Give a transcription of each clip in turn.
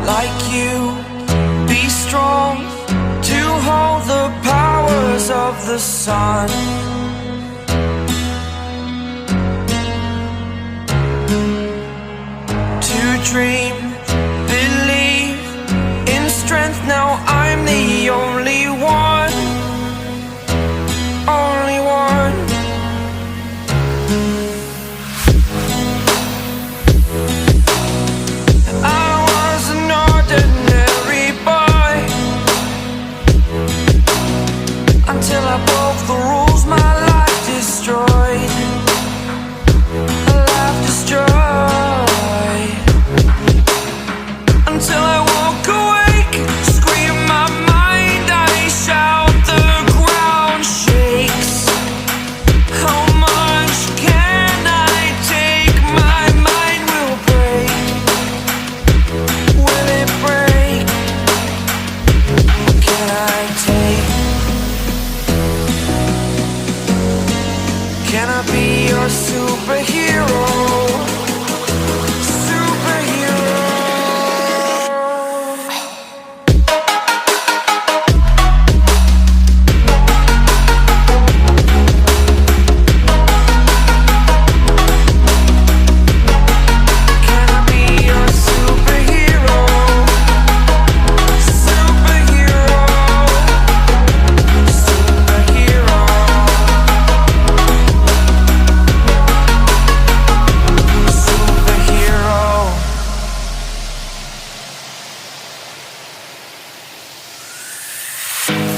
Like you, be strong to hold the powers of the sun. To dream, believe in strength. Now I'm the only one, only one. I was an ordinary boy until I broke the rules. My life destroyed, a life destroyed. Until I woke awake, scream my mind, I shout, the ground shakes. How much can I take? My mind will break. Will it break? What can I take? Can I be your superhero?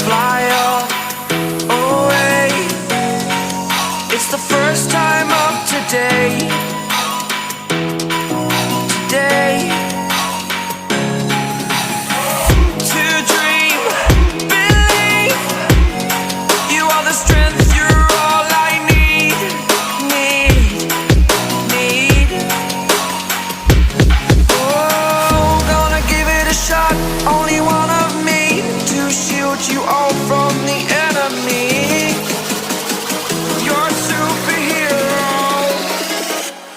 Fly up, away. It's the first time of today. Today. To dream, believe. You are the strength, you're all I need. Need. Oh, gonna give it a shot. Only one of me to shield you all from the enemy. You're a superhero.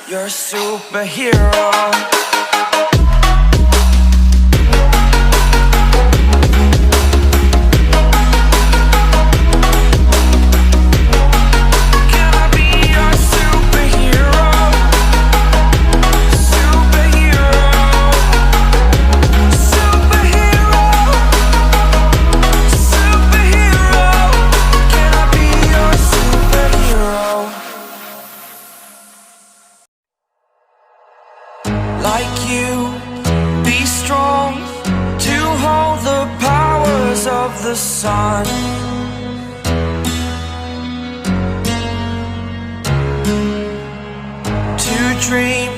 You're a superhero. Can I be your superhero? Superhero. Superhero. Superhero. Can I be your superhero? Like you, be strong to hold the powers of the sun. To dream,